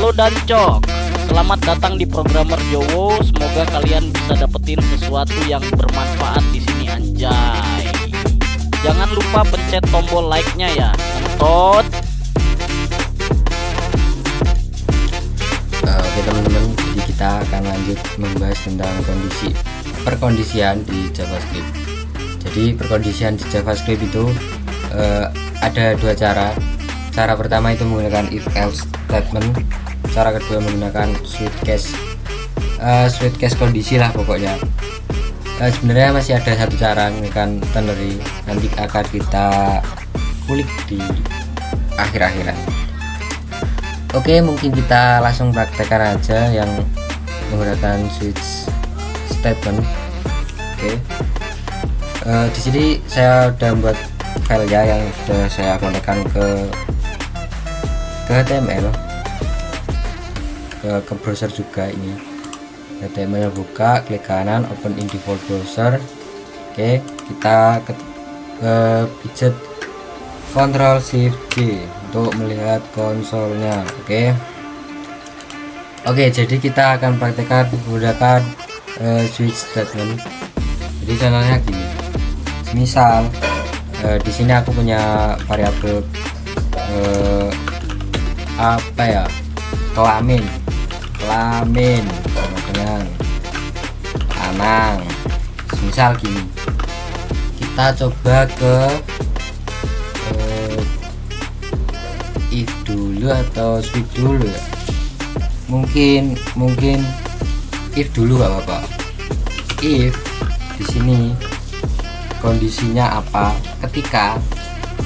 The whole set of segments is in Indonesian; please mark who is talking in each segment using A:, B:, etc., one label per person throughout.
A: Halo Dancok, selamat datang di Programmer Jowo. Semoga kalian bisa dapetin sesuatu yang bermanfaat di sini anjay. Jangan lupa pencet tombol like-nya ya, entot.
B: Oke teman-teman, jadi kita akan lanjut membahas tentang perkondisian di JavaScript. Jadi perkondisian di JavaScript itu ada dua cara. Cara pertama itu menggunakan if else statement, cara kedua menggunakan switch case kondisi lah pokoknya. Sebenarnya masih ada satu cara menggunakan ternary, nanti akan kita kulik di akhir-akhiran. Oke, mungkin kita langsung praktekkan aja yang menggunakan switch statement. Oke, di sini saya udah membuat file ya yang sudah saya konekkan ke HTML, ke browser juga. Ini HTML buka, klik kanan, open in default browser. Oke, kita pijat Ctrl Shift J untuk melihat konsolnya. Oke, jadi kita akan praktekkan menggunakan switch statement. Jadi contohnya gini, misal di sini aku punya variabel kelamin sama dengan lanang. Misal gini, kita coba ke if dulu atau switch dulu ya. Mungkin if dulu gak apa-apa. If di sini kondisinya apa, ketika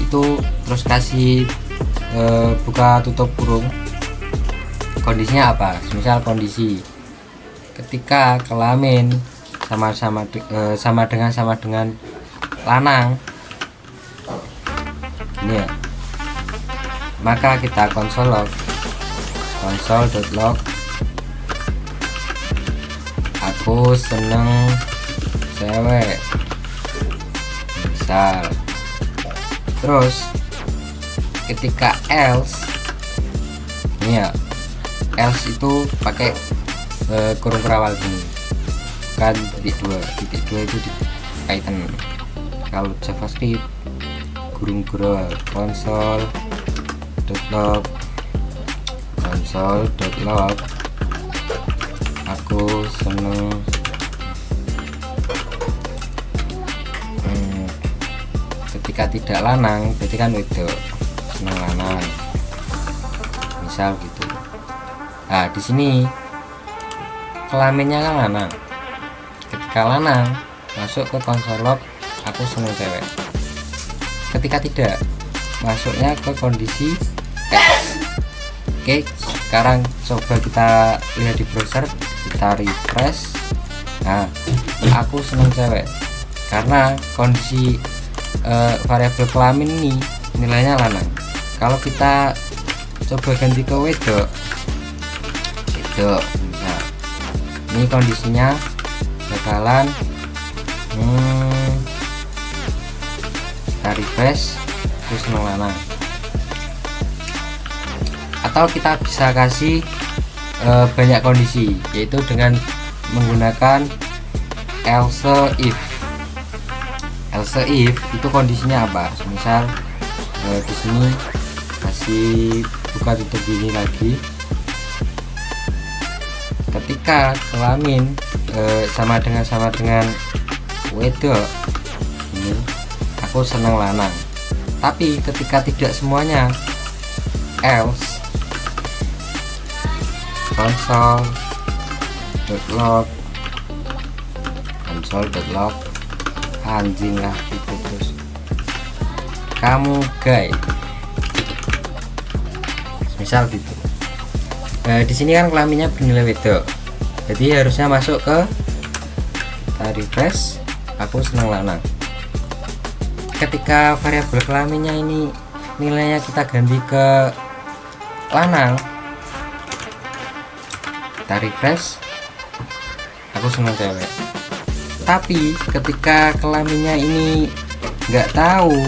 B: itu terus kasih buka tutup kurung, kondisinya apa. Misal kondisi ketika kelamin sama dengan lanang ini ya, maka kita console.log aku seneng cewek misal. Terus ketika else ini ya, else itu pakai kurung kerawal gini kan, titik dua itu di Python. Kalau JavaScript kurung kerawal console.log aku seneng ketika tidak lanang berarti kan wedok, seneng lanang misal gitu. Nah di sini kelaminnya kan lanang, ketika lanang masuk ke console.log aku seneng cewek, ketika tidak masuknya ke kondisi else. Oke, sekarang coba kita lihat di browser, kita refresh. Nah aku seneng cewek karena kondisi variabel kelamin ini nilainya lanang. Kalau kita coba ganti ke wedok, nah ini kondisinya bakalan kita refresh terus seneng lanang. Atau kita bisa kasih banyak kondisi, yaitu dengan menggunakan else if itu kondisinya apa. Misal di sini kasih buka tutup gini lagi, ketika kelamin sama dengan wedok ini aku senang lanang. Tapi ketika tidak semuanya, else console.log anjing lah itu terus kamu guys misal gitu. Di sini kan kelaminnya bernilai wedok, jadi harusnya masuk ke kita refresh aku senang lanang. Ketika variabel kelaminnya ini nilainya kita ganti ke lanang, kita refresh aku senang cewek. Tapi ketika kelaminnya ini nggak tahu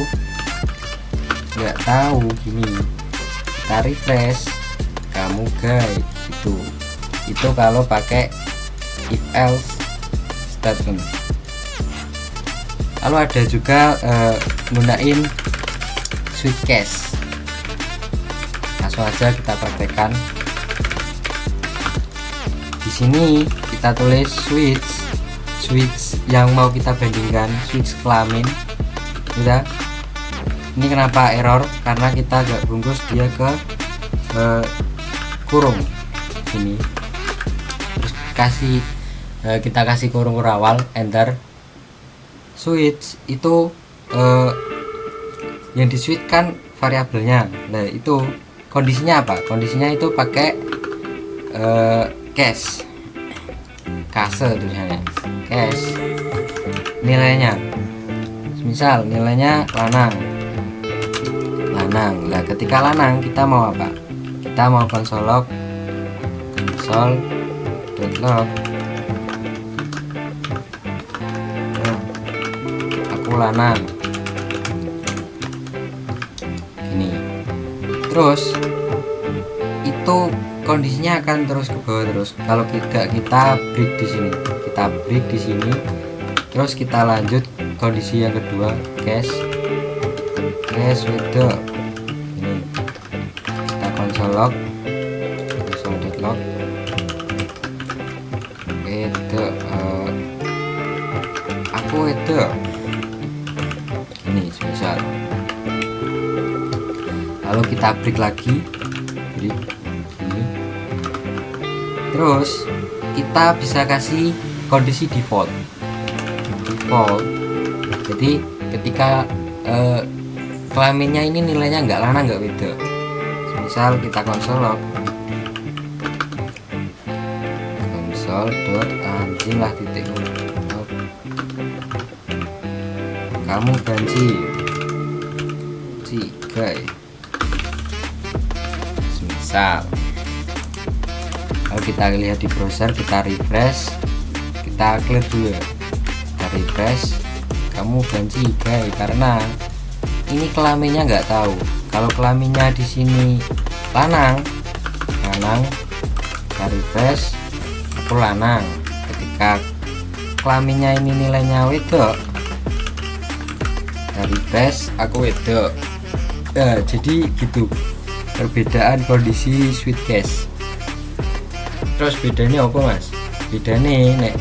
B: gini, kita refresh kamu guys, itu kalau pakai if else statement. Lalu ada juga gunain switch case. Langsung aja kita praktekkan. Di sini kita tulis switch yang mau kita bandingkan, switch kelamin. Udah. Ini kenapa error? Karena kita gak bungkus dia ke kurung ini. Terus kita kasih kurung awal, enter. Switch itu yang di switch kan variabelnya. Nah, itu kondisinya apa? Kondisinya itu pakai case tulisannya, case. Nilainya misal nilainya lanang. Nah, ketika lanang kita mau apa? Kita mau console.log aku lanang ini. Terus itu kondisinya akan terus ke bawah terus. Kalau kita break di sini, terus kita lanjut kondisi yang kedua, case with ini. Kita console.log aku itu ini misal. Lalu kita break lagi, ini. Terus kita bisa kasih kondisi default. Jadi ketika kelaminnya ini nilainya nggak lanang nggak beda. Misal kita console.log anjing lah titik kamu ganti guys. Misal kalau kita lihat di browser, kita refresh, kita clear dulu ya, kita refresh, kamu ganti guys, karena ini kelaminnya nggak tahu. Kalau kelaminnya di sini lanang, kita refresh, aku lanang. Ketika kelaminnya ini nilainya wedok, kita refresh, aku wedok. Jadi gitu perbedaan kondisi switch case. Terus bedanya apa mas? Bedanya nek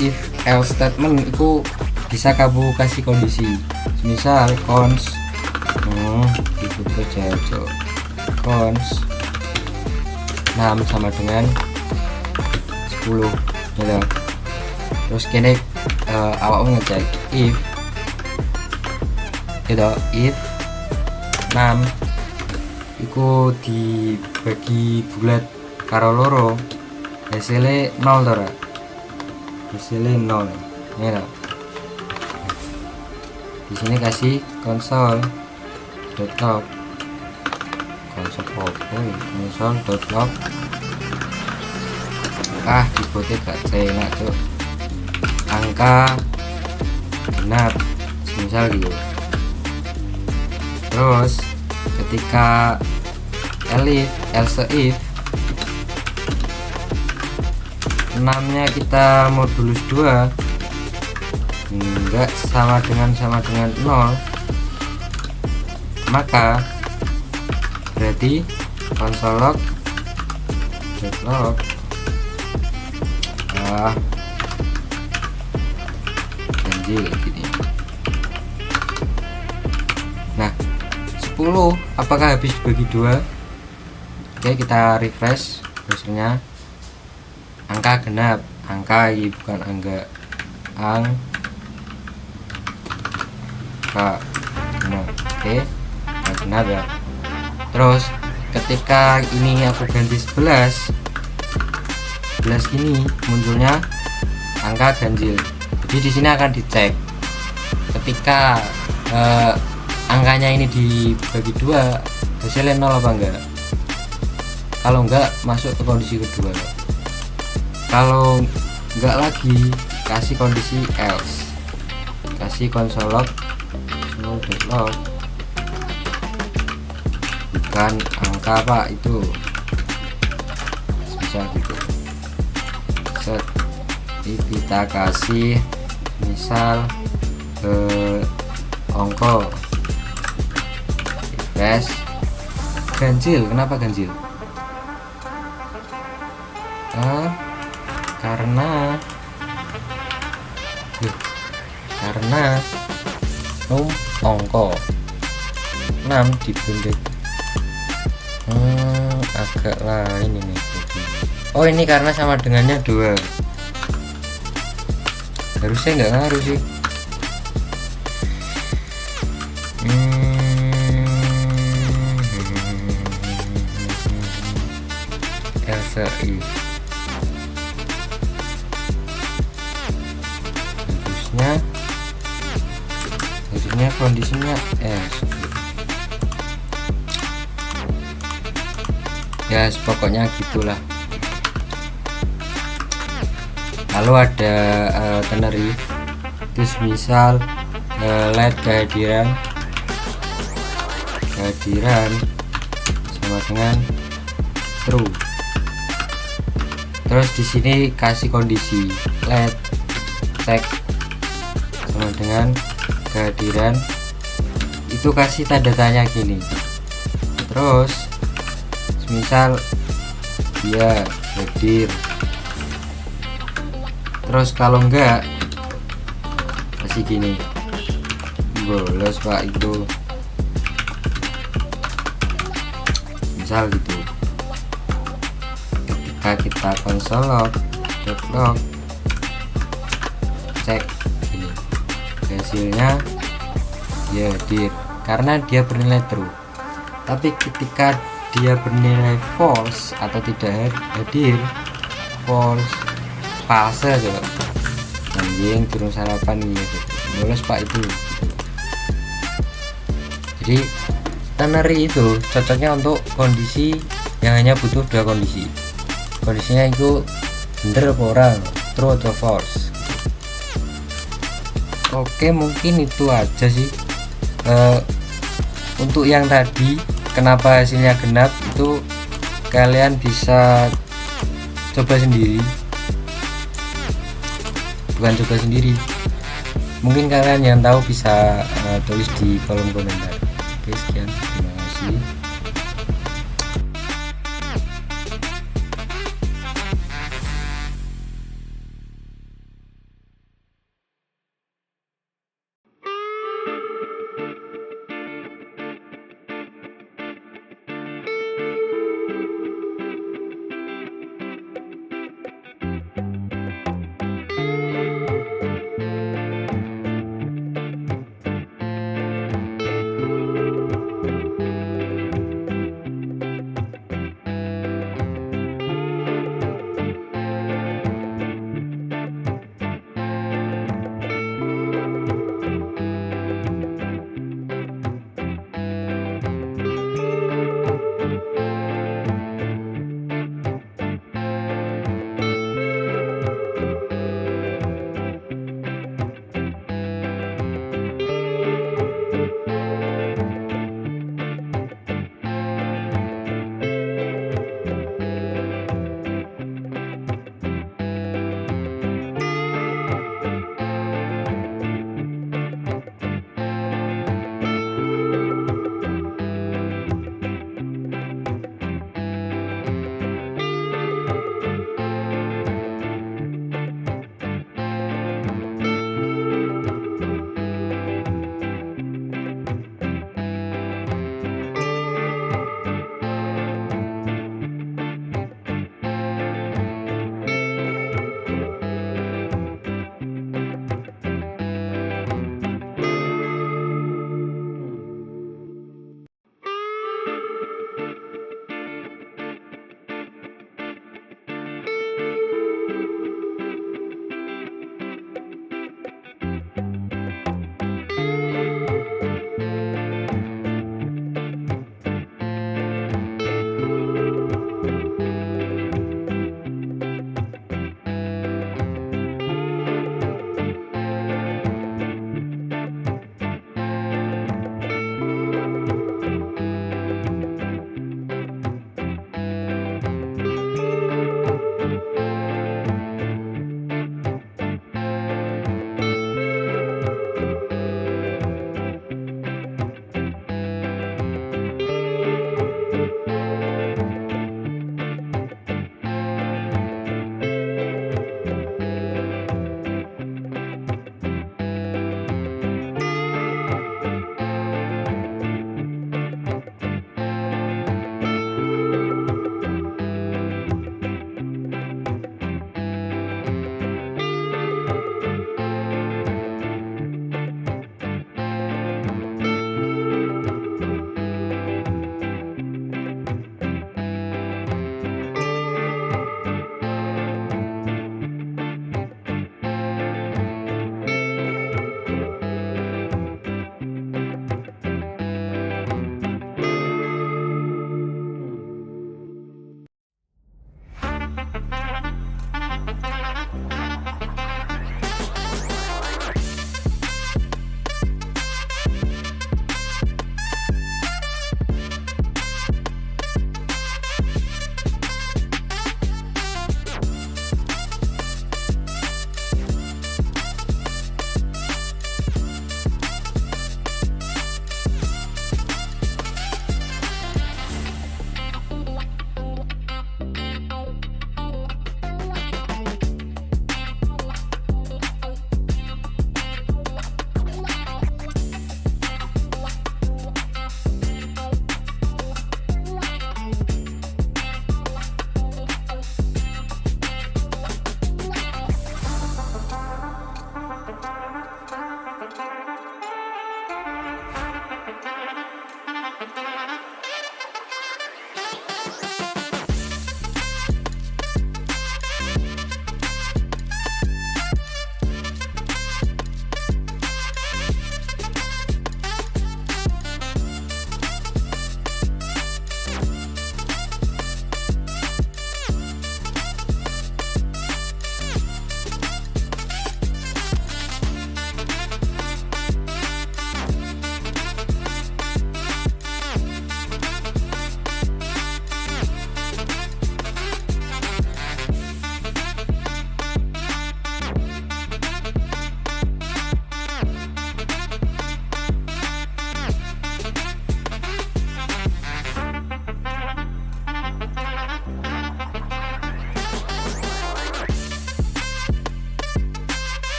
B: if else statement itu bisa kamu kasih kondisi. Misal cons itu jauh cons 6 sama dengan 10 gitu. Terus kene awak ngecek if gitu, if 6 iku dibagi bulat karo loro hasilnya 0 to, hasilnya 0 ya. Di sini kasih console.log keyboardnya gak enak tuh, angka genap misal gitu. Terus ketika else if 6 nya kita modulus 2 enggak sama dengan 0, maka berarti console.log ganjil gini. Nah 10 apakah habis dibagi 2? Oke, kita refresh browsernya, angka genap, angka ini bukan angka, genap. Oke, genap ya. Terus ketika ini aku ganti 11 gini munculnya angka ganjil. Jadi di sini akan dicek ketika angkanya ini dibagi 2 hasilnya 0 apa enggak. Kalau enggak masuk ke kondisi kedua. Kalau enggak lagi kasih kondisi else, kasih console.log bukan angka pak itu bisa gitu. Set, kita kasih misal ongko refresh. Ganjil, kenapa ganjil? Karena ongko 6 dibundik. Agak lain ini. Oh, ini karena sama dengannya 2. Harusnya nggak ngaruh sih. LCI harusnya kondisinya S. Ya pokoknya gitulah. Lalu ada ternary, terus misal LED kehadiran sama dengan true. Terus di sini kasih kondisi LED cek sama dengan kehadiran, itu kasih tanda tanya gini. Terus misal dia hadir, terus kalau enggak kasih gini, bolos pak itu, misal gitu. Ketika kita konsol log cek ini, hasilnya dia hadir karena dia bernilai true. Tapi ketika dia bernilai false atau tidak hadir, false aja, anjing turun sarapan gitu, bolos pak itu gitu. Jadi ternary itu cocoknya untuk kondisi yang hanya butuh 2 kondisi. Kondisinya itu bener apa orang, true atau false gitu. Oke, mungkin itu aja sih. Untuk yang tadi kenapa hasilnya genap itu kalian bisa coba sendiri, bukan coba sendiri, mungkin kalian yang tahu bisa tulis di kolom komentar. Oke, sekian, terima kasih.